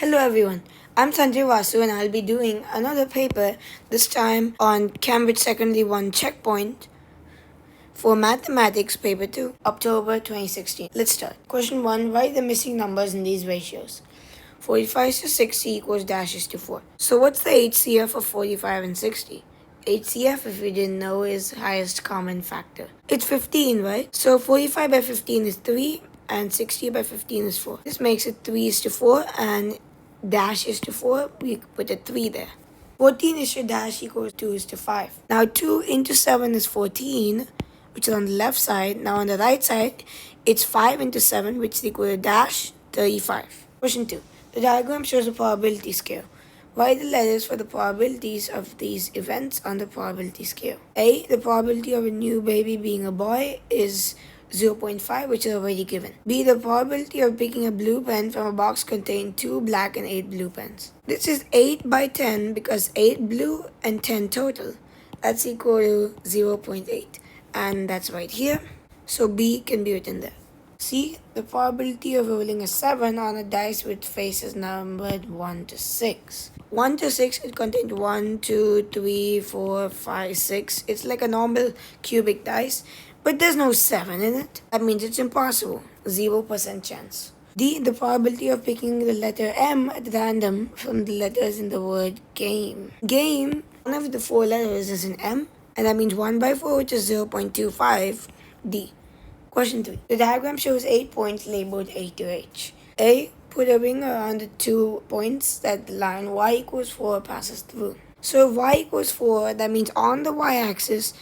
Hello everyone, I'm Sanjay Vasu and I'll be doing another paper, this time on Cambridge Secondary 1 Checkpoint for Mathematics Paper 2, October 2016. Let's start. Question 1. Write the missing numbers in these ratios. 45 to 60 equals dashes to 4. So what's the HCF of 45 and 60? HCF, if you didn't know, is highest common factor. It's 15, right? So 45 by 15 is 3 and 60 by 15 is 4. This makes it 3 is to 4 and dash is to 4. We put a 3 there. 14 is to dash equals 2 is to 5. Now 2 into 7 is 14, which is on the left side. Now on the right side, it's 5 into 7, which is equal to dash 35. Question 2. The diagram shows a probability scale. Write the letters for the probabilities of these events on the probability scale. A. The probability of a new baby being a boy is 0.5, which is already given. B. The probability of picking a blue pen from a box containing 2 black and 8 blue pens. This is 8 by 10 because 8 blue and 10 total. That's equal to 0.8. And that's right here. So B can be written there. C. The probability of rolling a 7 on a dice with faces numbered 1 to 6. 1 to 6, it contains 1, 2, 3, 4, 5, 6. It's like a normal cubic dice, but there's no 7 in it. That means it's impossible. 0% chance. D. The probability of picking the letter M at random from the letters in the word game. Game, one of the 4 letters is an M, and that means 1 by 4, which is 0.25. D. Question 3. The diagram shows 8 points labeled A to H. A. Put a ring around the 2 points that the line y equals 4 passes through. So if y equals 4, that means on the y-axis,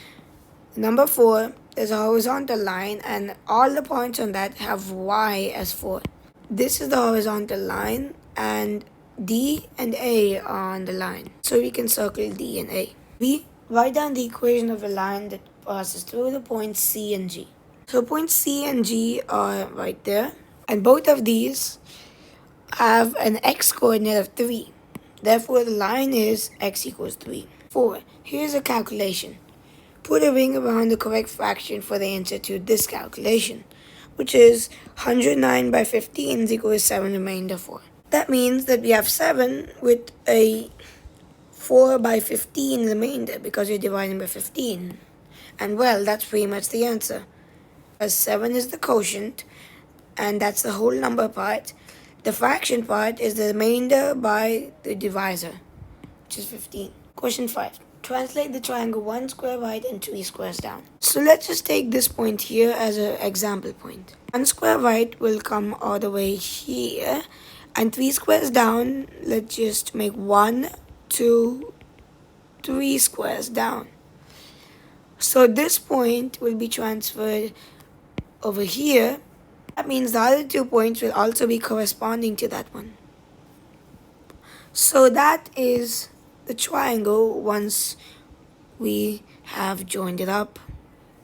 number 4, there's a horizontal line and all the points on that have y as 4. This is the horizontal line and D and A are on the line. So we can circle D and A. B. Write down the equation of a line that passes through the points C and G. So points C and G are right there, and both of these have an x coordinate of 3. Therefore, the line is x equals 3. 4. Here's a calculation. Put a ring around the correct fraction for the answer to this calculation, which is 109 by 15 is equal to 7 remainder 4. That means that we have 7 with a 4 by 15 remainder because we're dividing by 15. And well, that's pretty much the answer. As 7 is the quotient, and that's the whole number part. The fraction part is the remainder by the divisor, which is 15. Question 5. Translate the triangle 1 square right and 3 squares down. So let's just take this point here as an example point. 1 square right will come all the way here, and 3 squares down, let's just make 1, 2, 3 squares down. So this point will be transferred over here. That means the other 2 points will also be corresponding to that one. So that is the triangle once we have joined it up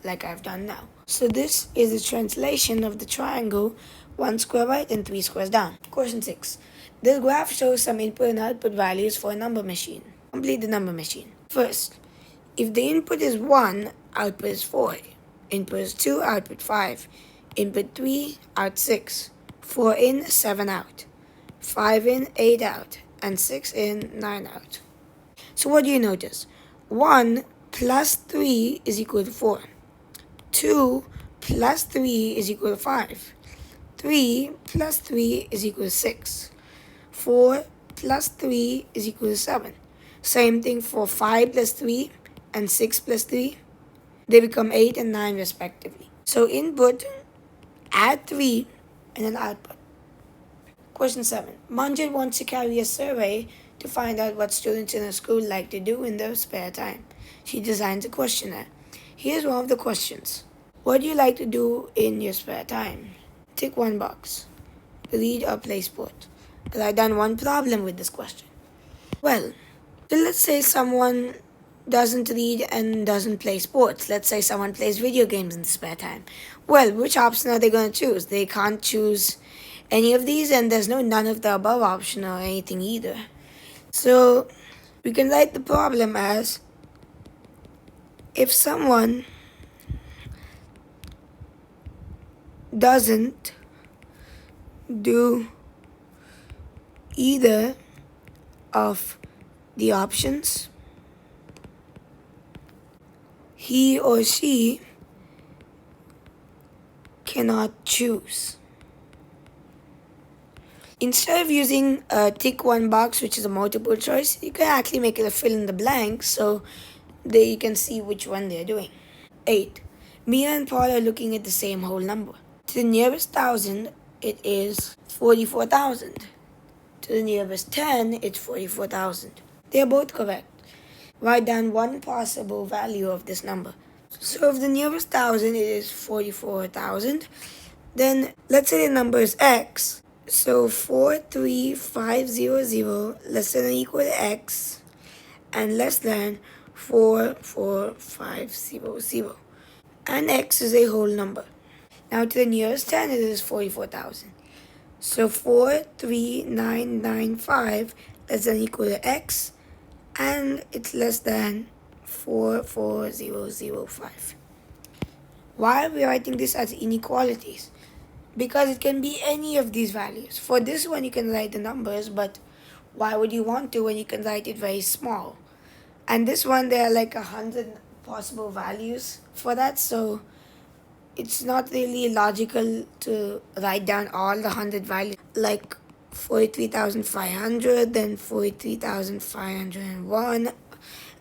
like I've done now. So this is the translation of the triangle 1 square right and 3 squares down. Question 6. This graph shows some input and output values for a number machine. Complete the number machine. First, if the input is 1, output is 4. Input is 2, output 5. Input 3, out 6. 4 in, 7 out. 5 in, 8 out. And 6 in, 9 out. So what do you notice? 1 plus 3 is equal to 4. 2 plus 3 is equal to 5. 3 plus 3 is equal to 6. 4 plus 3 is equal to 7. Same thing for 5 plus 3 and 6 plus 3. They become 8 and 9 respectively. So input, add 3, and then output. Question 7. Manjit wants to carry a survey to find out what students in her school like to do in their spare time. She designs a questionnaire. Here's one of the questions. What do you like to do in your spare time? Tick one box. Read or play sport. Write down one problem with this question. Well, so let's say someone doesn't read and doesn't play sports. Let's say someone plays video games in the spare time. Well, which option are they going to choose? They can't choose any of these, and there's no none of the above option or anything either. So we can write the problem as if someone doesn't do either of the options, he or she cannot choose. Instead of using a tick one box, which is a multiple choice, you can actually make it a fill in the blank so that you can see which one they're doing. 8. Mia and Paul are looking at the same whole number. To the nearest thousand, it is 44,000. To the nearest 10, it's 44,000. They are both correct. Write down one possible value of this number. So if the nearest thousand is 44,000, then let's say the number is x. So 43500 less than or equal to x and less than 44500. And x is a whole number. Now to the nearest 10 it is 44,000. So 43995 less than or equal to x and it's less than 44005. Why are we writing this as inequalities? Because it can be any of these values. For this one you can write the numbers, but why would you want to when you can write it very small? And this one there are like 100 possible values for that, so it's not really logical to write down all the 100 values, like 43,500, then 43,501,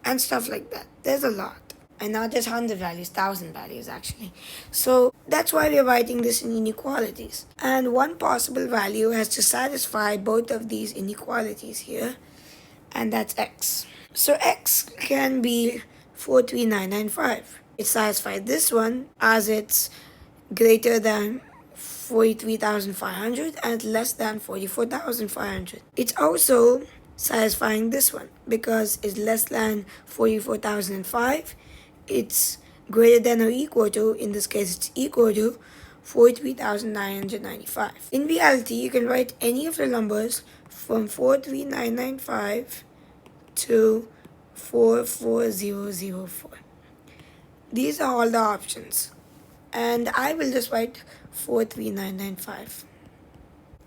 and stuff like that. There's a lot. And not just 100 values, 1,000 values actually. So that's why we're writing this in inequalities. And one possible value has to satisfy both of these inequalities here, and that's x. So x can be 43995. It satisfies this one as it's greater than 43,500 and less than 44,500. It's also satisfying this one because it's less than 44,005. It's greater than or equal to, in this case it's equal to, 43,995. In reality, you can write any of the numbers from 43995 to 44004. These are all the options. And I will just write 43995.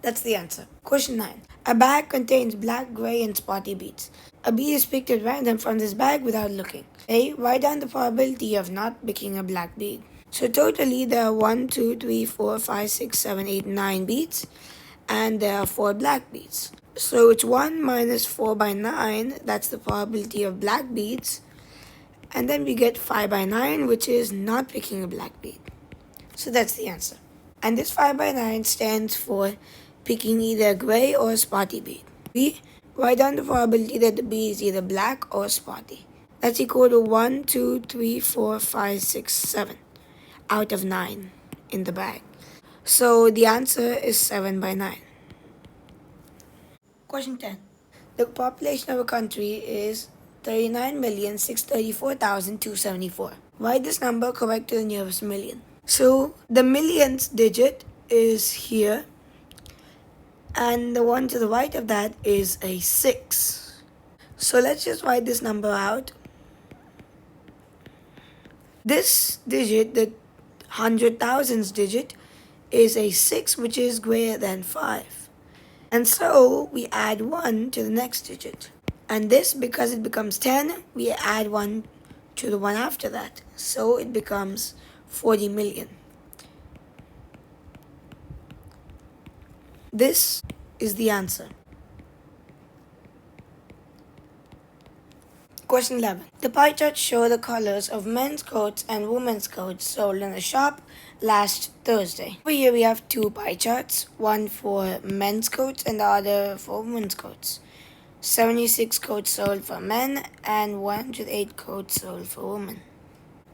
That's the answer. Question 9. A bag contains black, gray, and spotty beads. A bead is picked at random from this bag without looking. A. Write down the probability of not picking a black bead. So totally there are 1, 2, 3, 4, 5, 6, 7, 8, 9 beads. And there are 4 black beads. So it's 1 minus 4 by 9. That's the probability of black beads. And then we get 5 by 9, which is not picking a black bead. So that's the answer. And this 5 by 9 stands for picking either a gray or a spotty bead. B. Write down the probability that the bead is either black or spotty. That's equal to 1, 2, 3, 4, 5, 6, 7 out of 9 in the bag. So the answer is 7 by 9. Question 10. The population of a country is 39,634,274. Write this number correct to the nearest million. So the millionth digit is here, and the one to the right of that is a 6. So let's just write this number out. This digit, the 100,000th digit, is a 6, which is greater than 5. And so we add 1 to the next digit. And this, because it becomes 10, we add 1 to the one after that. So it becomes 40 million. This is the answer. Question 11. The pie charts show the colors of men's coats and women's coats sold in the shop last Thursday. Over here we have 2 pie charts, one for men's coats and the other for women's coats. 76 coats sold for men and 108 coats sold for women.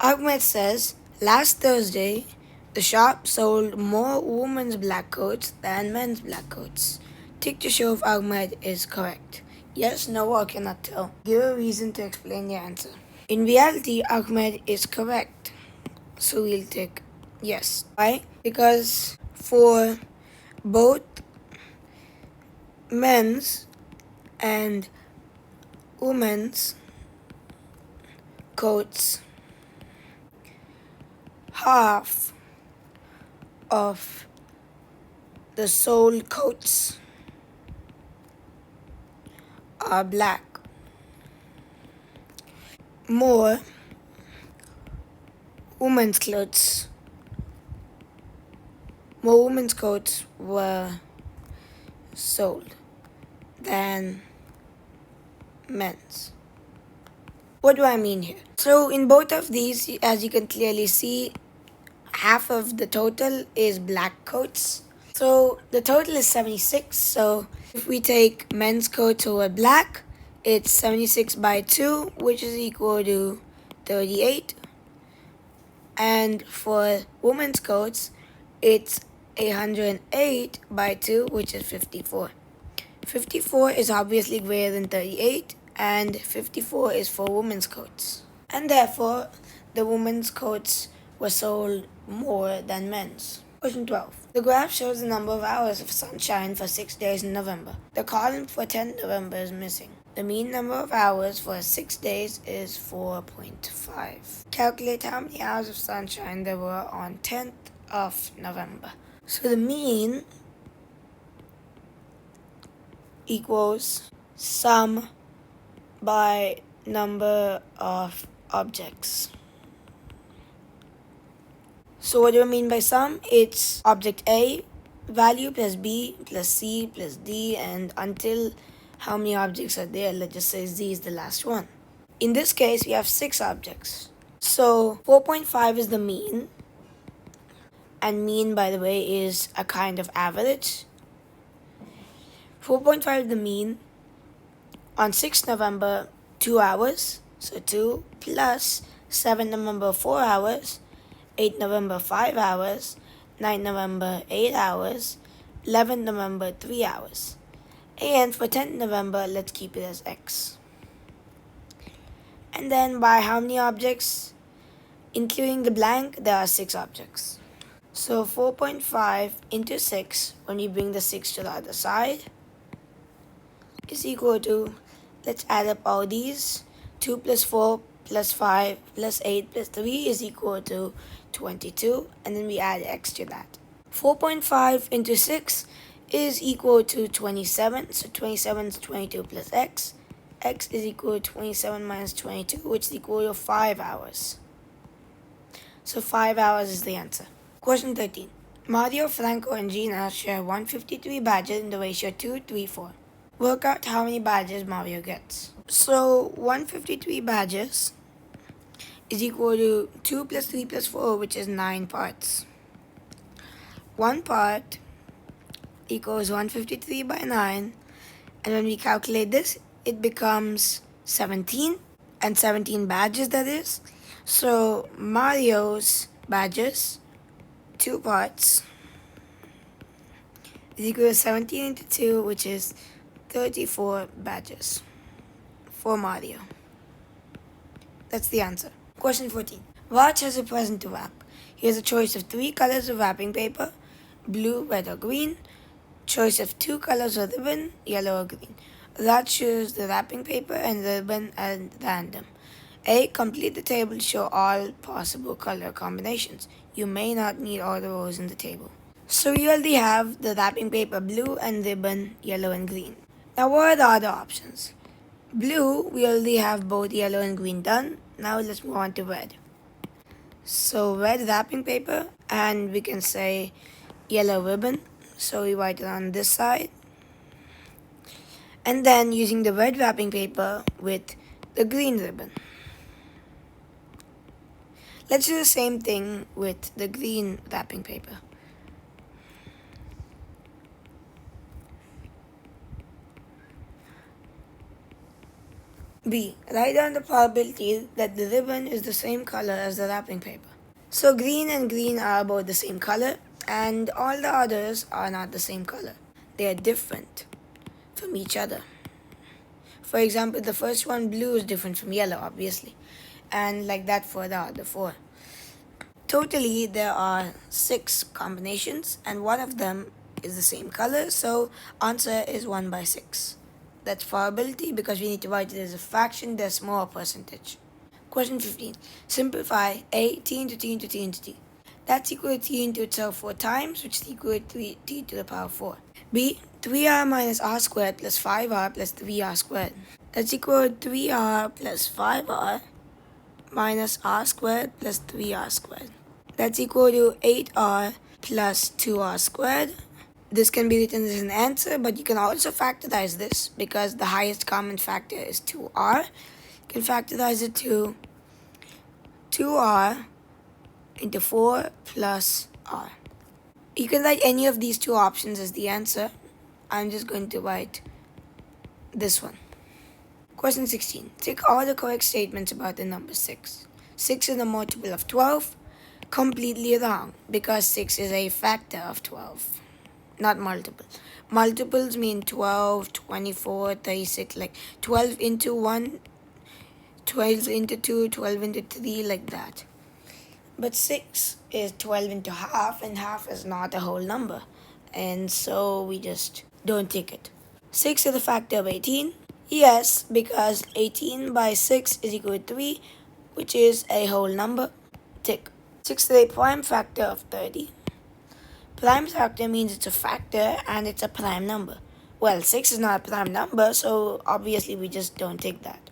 Ahmed says, last Thursday, the shop sold more women's black coats than men's black coats. Tick to show if Ahmed is correct. Yes, no, or cannot tell. Give a reason to explain your answer. In reality, Ahmed is correct. So we'll tick yes. Why? Because for both men's and women's coats, half of the sold coats are black. More women's clothes. More women's coats were sold than men's. What do I mean here? So in both of these, as you can clearly see, half of the total is black coats. So the total is 76. So if we take men's coats over black, it's 76 by 2, which is equal to 38. And for women's coats, it's 108 by 2, which is 54. 54 is obviously greater than 38, and 54 is for women's coats. And therefore, the women's coats were sold more than men's. Question 12. The graph shows the number of hours of sunshine for 6 days in November. The column for 10 November is missing. The mean number of hours for 6 days is 4.5. Calculate how many hours of sunshine there were on 10th of November. So the mean equals sum by number of objects. So what do I mean by sum? It's object A value plus B plus C plus D, and until how many objects are there, let's just say Z is the last one. In this case, we have 6 objects. So 4.5 is the mean, and mean, by the way, is a kind of average. 4.5 is the mean. On 6 November, 2 hours, so 2 plus 7 November, 4 hours, 8 November, 5 hours, 9 November, 8 hours, 11 November, 3 hours. And for 10 November, let's keep it as X. And then by how many objects? Including the blank, there are 6 objects. So 4.5 into 6, when you bring the 6 to the other side, is equal to, let's add up all these. 2 plus 4 plus 5 plus 8 plus 3 is equal to 22, and then we add X to that. 4.5 into 6 is equal to 27, so 27 is 22 plus X. X is equal to 27 minus 22, which is equal to 5 hours. So 5 hours is the answer. Question 13. Mario, Franco, and Gina share 153 badges in the ratio 2:3:4. Work out how many badges Mario gets. So 153 badges is equal to 2 plus 3 plus 4, which is 9 parts. 1 part equals 153 by 9, and when we calculate this, it becomes 17, and 17 badges that is. So Mario's badges, 2 parts, is equal to 17 into 2, which is 34 badges for Mario. That's the answer. Question 14. Raj has a present to wrap. He has a choice of 3 colors of wrapping paper, blue, red, or green. Choice of 2 colors of ribbon, yellow or green. Raj chooses the wrapping paper and the ribbon at random. A. Complete the table to show all possible color combinations. You may not need all the rows in the table. So we already have the wrapping paper blue and ribbon yellow and green. Now what are the other options? Blue, we already have both yellow and green done. Now let's move on to red. So red wrapping paper, and we can say yellow ribbon. So we write it on this side. And then using the red wrapping paper with the green ribbon. Let's do the same thing with the green wrapping paper. B. Write down the probability that the ribbon is the same color as the wrapping paper. So green and green are about the same color, and all the others are not the same color. They are different from each other. For example, the first one, blue, is different from yellow, obviously, and like that for the other 4. Totally, there are 6 combinations, and one of them is the same color, so answer is 1 by 6. That's probability because we need to write it as a fraction, decimal, or percentage. Question 15. Simplify A, t into t into t into t. That's equal to t into itself 4 times, which is equal to t to the power 4. B, 3r minus r squared plus 5r plus 3r squared. That's equal to 3r plus 5r minus r squared plus 3r squared. That's equal to 8r plus 2r squared. This can be written as an answer, but you can also factorize this because the highest common factor is 2r. You can factorize it to 2r into 4 plus r. You can write any of these two options as the answer. I'm just going to write this one. Question 16. Take all the correct statements about the number 6. 6 is a multiple of 12. Completely wrong, because 6 is a factor of 12, not multiple. Multiples mean 12, 24, 36, like 12 into 1, 12 into 2, 12 into 3, like that. But 6 is 12 into half, and half is not a whole number, and so we just don't take it. 6 is a factor of 18. Yes, because 18 by 6 is equal to 3, which is a whole number. Tick. 6 is a prime factor of 30. Prime factor means it's a factor and it's a prime number. Well, 6 is not a prime number, so obviously we just don't take that.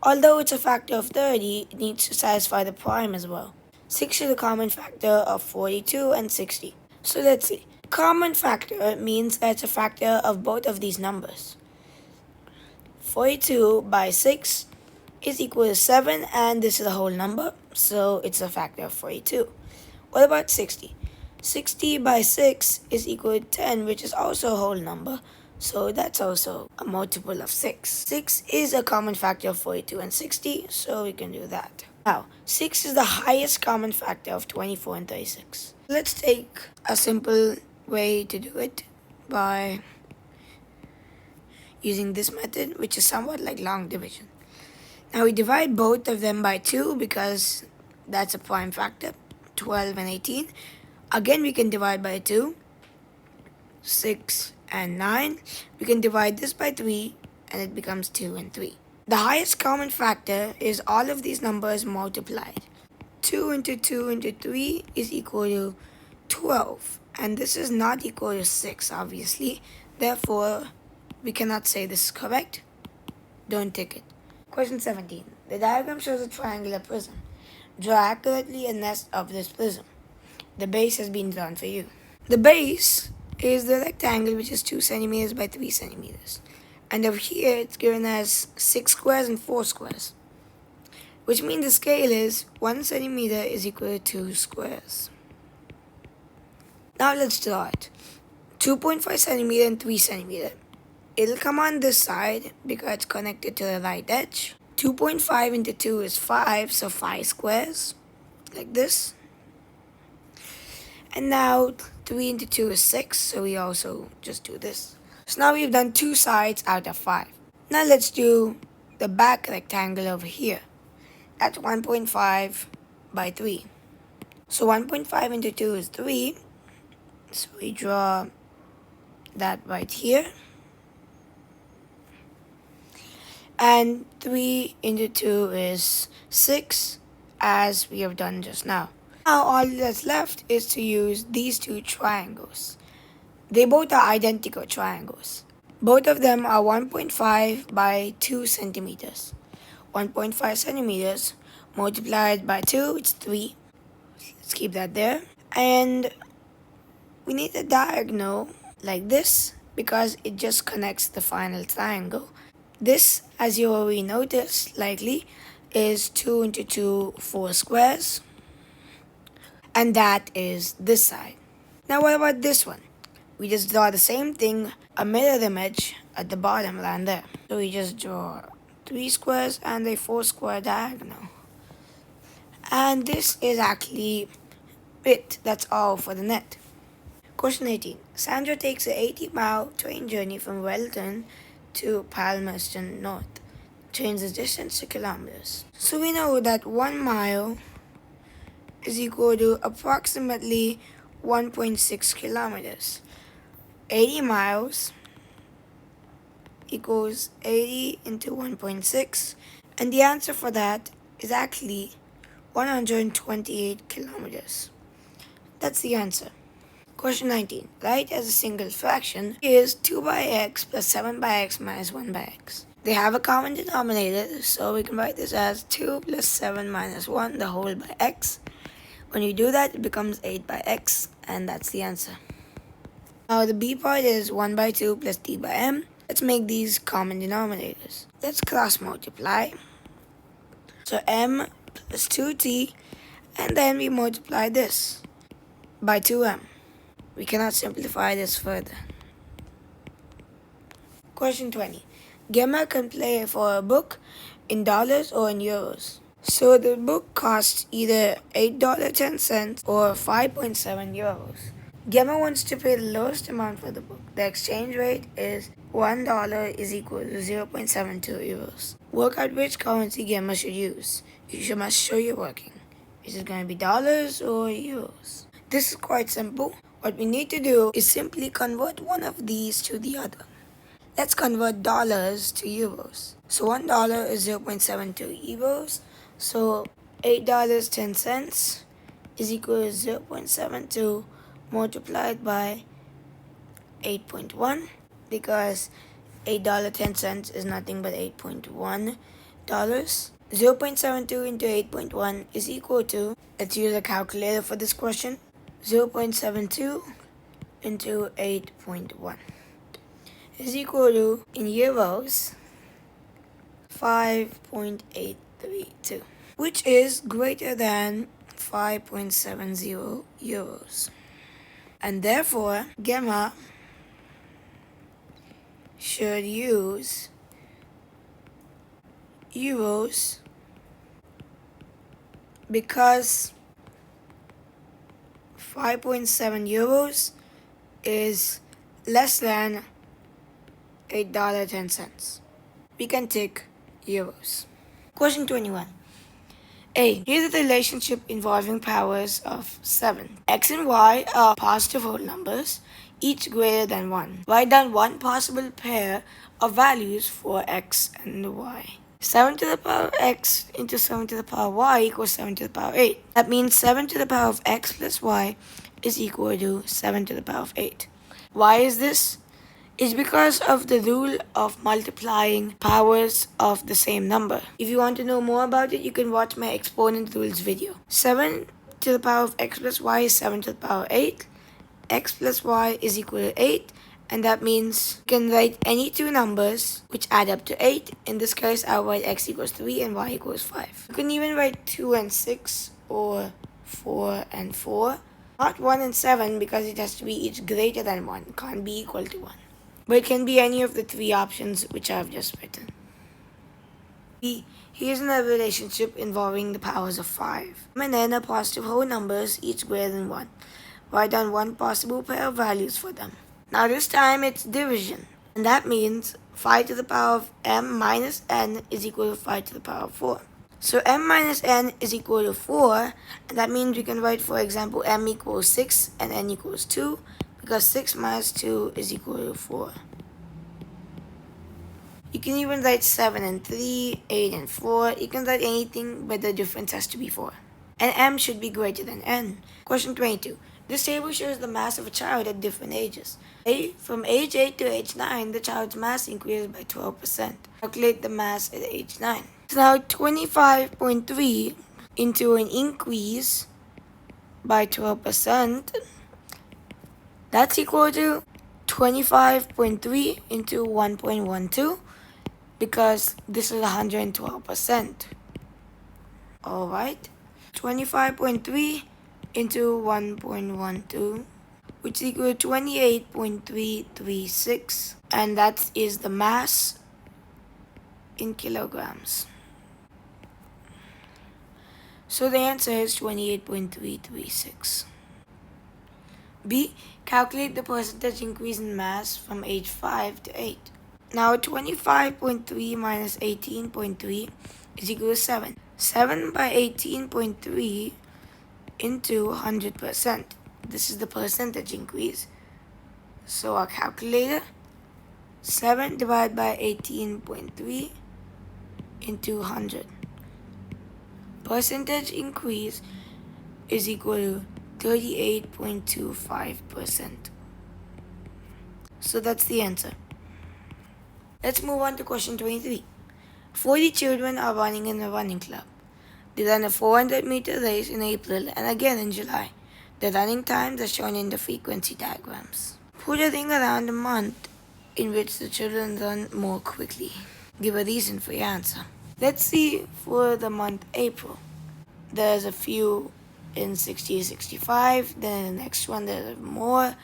Although it's a factor of 30, it needs to satisfy the prime as well. 6 is a common factor of 42 and 60. So let's see. Common factor means that it's a factor of both of these numbers. 42 by 6 is equal to 7, and this is a whole number, so it's a factor of 42. What about 60? 60 by 6 is equal to 10, which is also a whole number, so that's also a multiple of 6. 6 is a common factor of 42 and 60, so we can do that. Now, 6 is the highest common factor of 24 and 36. Let's take a simple way to do it by using this method, which is somewhat like long division. Now we divide both of them by 2 because that's a prime factor, 12 and 18. Again, we can divide by 2, 6 and 9. We can divide this by 3 and it becomes 2 and 3. The highest common factor is all of these numbers multiplied. 2 into 2 into 3 is equal to 12. And this is not equal to 6, obviously. Therefore, we cannot say this is correct. Don't take it. Question 17. The diagram shows a triangular prism. Draw accurately a nest of this prism. The base has been drawn for you. The base is the rectangle, which is 2 centimeters by 3 centimeters. And over here, it's given as 6 squares and 4 squares, which means the scale is 1 centimeter is equal to 2 squares. Now let's draw it. 2.5 centimeter and 3 centimeter. It'll come on this side because it's connected to the right edge. 2.5 into 2 is 5, so 5 squares, like this. And now 3 into 2 is 6, so we also just do this. So now we've done 2 sides out of 5. Now let's do the back rectangle over here. That's 1.5 by 3. So 1.5 into 2 is 3. So we draw that right here. And 3 into 2 is 6, as we have done just now. Now all that's left is to use these two triangles. They both are identical triangles. Both of them are 1.5 by 2 centimeters. 1.5 centimeters multiplied by 2, it's 3. Let's keep that there. And we need a diagonal like this because it just connects the final triangle. This, as you already noticed, likely, is 2 into 2, 4 squares. And that is this side. Now what about this one? We just draw the same thing, a mirror image at the bottom around there. So we just draw 3 squares and a 4 square diagonal. And this is actually it. That's all for the net. Question 18. Sandra takes a 80-mile train journey from Wellington to Palmerston North. Change the distance to kilometers. So we know that 1 mile is equal to approximately 1.6 kilometers. 80 miles equals 80 into 1.6, and the answer for that is actually 128 kilometers. That's the answer. Question 19. Write as a single fraction is 2 by x plus 7 by x minus 1 by x. They have a common denominator, so we can write this as 2 plus 7 minus 1 the whole by x. When you do that, it becomes 8 by x, and that's the answer. Now the b part is 1 by 2 plus t by m. Let's make these common denominators. Let's cross multiply. So m plus 2t, and then we multiply this by 2m. We cannot simplify this further. Question 20. Gemma can play for a book in dollars or in euros. So the book costs either $8.10 or 5.7 euros. Gemma wants to pay the lowest amount for the book. The exchange rate is $1 is equal to 0.72 euros. Work out which currency Gemma should use. You must show you're working. Is it going to be dollars or euros? This is quite simple. What we need to do is simply convert one of these to the other. Let's convert dollars to euros. So $1 is 0.72 euros. So $8.10 is equal to 0.72 multiplied by 8.1, because $8.10 is nothing but $8.1. 0.72 into 8.1 is equal to, let's use a calculator for this question, 0.72 into 8.1 is equal to, in euros, 5.832, which is greater than 5.70 euros. And therefore, Gemma should use euros because 5.7 euros is less than $8.10. We can take euros. Question 21. A. Here's the relationship involving powers of 7. X and y are positive whole numbers, each greater than 1. Write down one possible pair of values for x and y. 7 to the power of x into 7 to the power of y equals 7 to the power of 8. That means 7 to the power of x plus y is equal to 7 to the power of 8. Why is this? It's because of the rule of multiplying powers of the same number. If you want to know more about it, you can watch my exponent rules video. 7 to the power of x plus y is 7 to the power of 8. X plus y is equal to 8. And that means you can write any two numbers which add up to 8. In this case, I'll write x equals 3 and y equals 5. You can even write 2 and 6 or 4 and 4. Not 1 and 7 because it has to be each greater than 1. It can't be equal to 1. But it can be any of the three options which I have just written. B. Here's another relationship involving the powers of 5. M and n are positive whole numbers, each greater than 1. Write down one possible pair of values for them. Now this time it's division. And that means 5 to the power of m minus n is equal to 5 to the power of 4. So m minus n is equal to 4. And that means we can write, for example, m equals 6 and n equals 2. Because 6 minus 2 is equal to 4. You can even write 7 and 3, 8 and 4. You can write anything, but the difference has to be 4. And m should be greater than n. Question 22. This table shows the mass of a child at different ages. From age 8 to age 9, the child's mass increases by 12%. Calculate the mass at age 9. So now 25.3 into an increase by 12%. That's equal to 25.3 into 1.12 because this is 112%. Alright, 25.3 into 1.12, which is equal to 28.336, and that is the mass in kilograms. So the answer is 28.336. B. Calculate the percentage increase in mass from age 5 to 8. Now 25.3 minus 18.3 is equal to 7. 7 by 18.3 into 100%. This is the percentage increase. So our calculator, 7 divided by 18.3 into 100. Percentage increase is equal to 38.25%. So that's the answer. Let's move on to question 23. 40 children are running in a running club. They run a 400-meter race in April and again in July. The running times are shown in the frequency diagrams. Put a ring around a month in which the children run more quickly. Give a reason for your answer. Let's see for the month April. There's a few in 60 to 65, then in the next one there's more.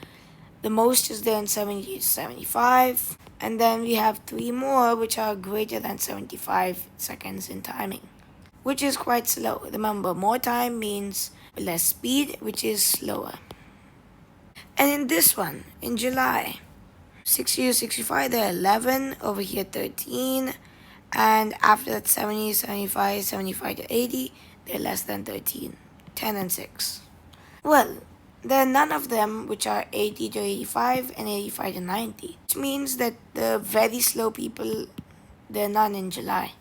The most is there in 70 to 75, and then we have 3 more which are greater than 75 seconds in timing, which is quite slow. Remember, more time means less speed, which is slower. And in this one, in July, 60 to 65, there are 11, over here 13, and after that 70 to 75, 75 to 80, they're less than 13, 10 and 6. Well, there are none of them which are 80 to 85 and 85 to 90, which means that the very slow people, there are none in July,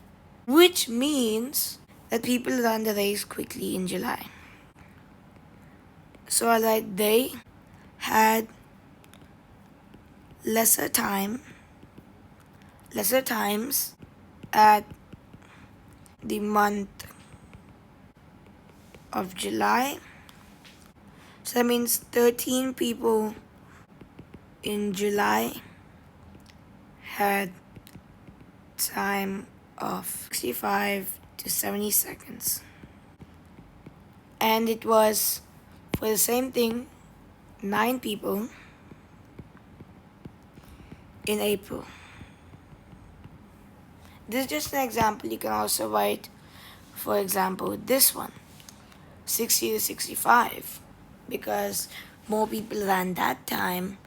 which means that people run the race quickly in July. So I'll write they had lesser times at the month of July. So that means 13 people in July had time of 65 to 70 seconds. And it was, for the same thing, 9 people in April. This is just an example. You can also write, for example, this one, 60 to 65, because more people ran that time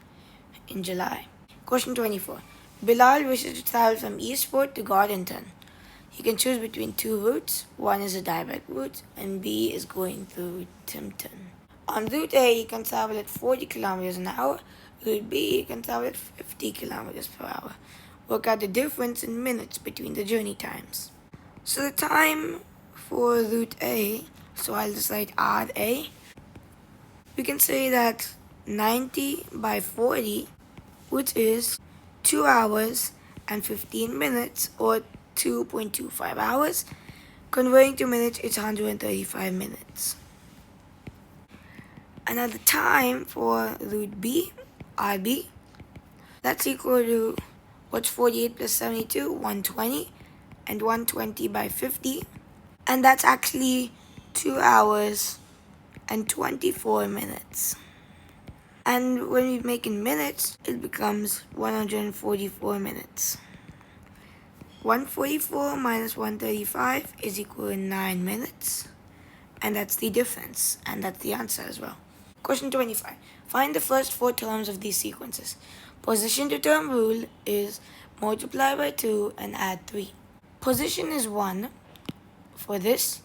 in July. Question 24. Bilal wishes to travel from Eastport to Gordonton. He can choose between 2 routes. One is a direct route and B is going through Timpton. On Route A, he can travel at 40 kilometers an hour. Route B, he can travel at 50 kilometers per hour. Work out the difference in minutes between the journey times. So the time for Route A, so I'll just write RA. We can say that 90 by 40, which is 2 hours and 15 minutes, or 2.25 hours. Converting to minutes, it's 135 minutes. Another time for route B, RB, that's equal to, what's 48 plus 72? 120, and 120 by 50, and that's actually 2 hours and 24 minutes. And when we make in minutes, it becomes 144 minutes. 144 minus 135 is equal to 9 minutes. And that's the difference. And that's the answer as well. Question 25. Find the first 4 terms of these sequences. Position to term rule is multiply by 2 and add 3. Position is 1 for this.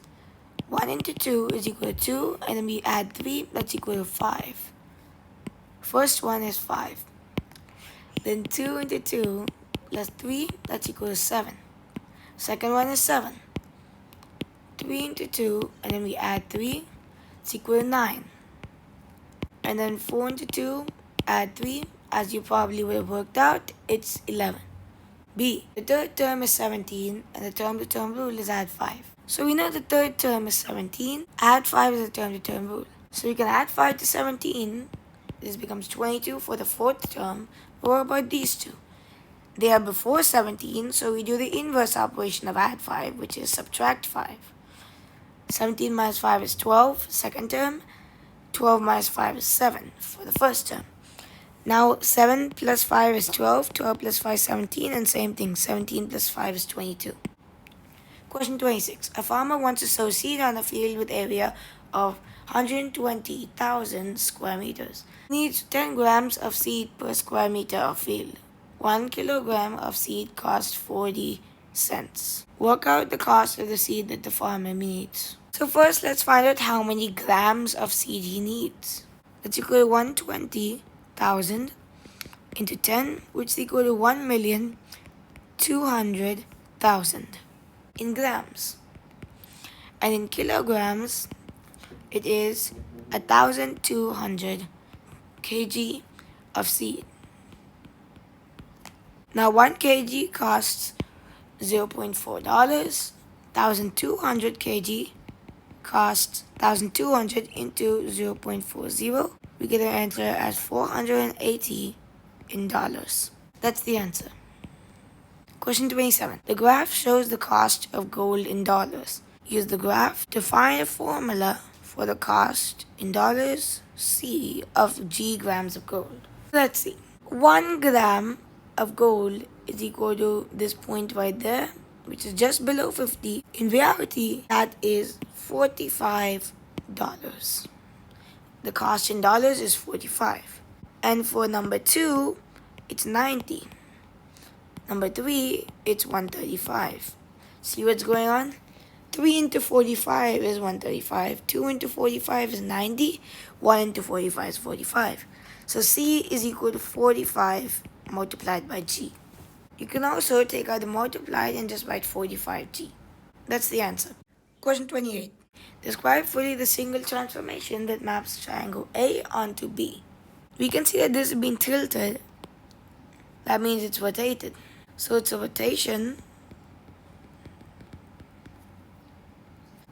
1 into 2 is equal to 2, and then we add 3, that's equal to 5. First one is 5. Then 2 into 2 plus 3, that's equal to 7. Second one is 7. 3 into 2, and then we add 3, it's equal to 9. And then 4 into 2, add 3, as you probably would have worked out, it's 11. B. The third term is 17, and the term-to-term rule is add 5. So we know the third term is 17, add 5 is the term-to-term rule. So we can add 5 to 17, this becomes 22 for the fourth term. What about these two? They are before 17, so we do the inverse operation of add 5, which is subtract 5. 17 minus 5 is 12, second term. 12 minus 5 is 7 for the first term. Now 7 plus 5 is 12, 12 plus 5 is 17, and same thing, 17 plus 5 is 22. Question 26. A farmer wants to sow seed on a field with area of 120,000 square meters. He needs 10 grams of seed per square meter of field. 1 kilogram of seed costs 40 cents. Work out the cost of the seed that the farmer needs. So first, let's find out how many grams of seed he needs. That's equal to 120,000 into 10, which is equal to 1,200,000 in grams. And in kilograms, It is 1,200 kg of seed. Now 1 kg costs $0.4. 1,200 kg costs 1,200 into 0.40. We get an answer as 480 in dollars. That's the answer. Question 27. The graph shows the cost of gold in dollars. Use the graph to find a formula for the cost in dollars C of G grams of gold. Let's see. 1 gram of gold is equal to this point right there, which is just below 50. In reality, that is $45. The cost in dollars is 45. And for number 2, it's 90. Number 3, it's 135. See what's going on? 3 into 45 is 135. 2 into 45 is 90. 1 into 45 is 45. So C is equal to 45 multiplied by G. You can also take out the multiplied and just write 45G. That's the answer. Question 28. Describe fully the single transformation that maps triangle A onto B. We can see that this has been tilted. That means it's rotated. So it's a rotation.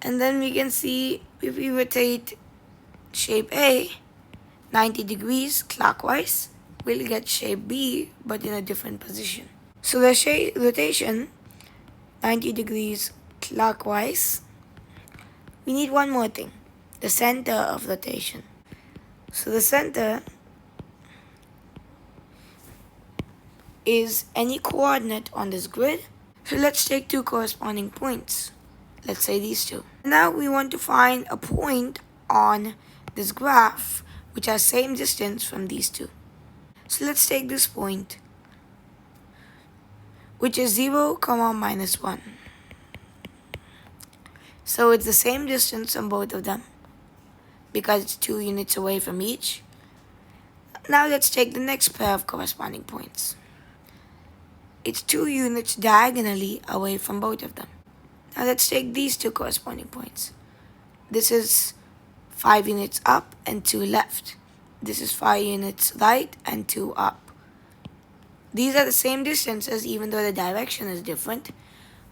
And then we can see if we rotate shape A 90 degrees clockwise, we'll get shape B but in a different position. So the rotation 90 degrees clockwise, we need one more thing, the center of rotation. So the center is any coordinate on this grid. So let's take two corresponding points. Let's say these two. Now we want to find a point on this graph which has same distance from these two. So let's take this point, which is 0, minus 1. So it's the same distance from both of them because it's 2 units away from each. Now let's take the next pair of corresponding points. It's 2 units diagonally away from both of them. Now let's take these two corresponding points. This is 5 units up and 2 left. This is 5 units right and 2 up. These are the same distances even though the direction is different,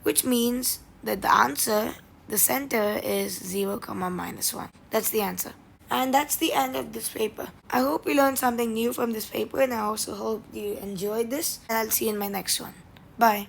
which means that the answer, the center, is 0, minus 1. That's the answer. And that's the end of this paper. I hope you learned something new from this paper, and I also hope you enjoyed this, and I'll see you in my next one. Bye.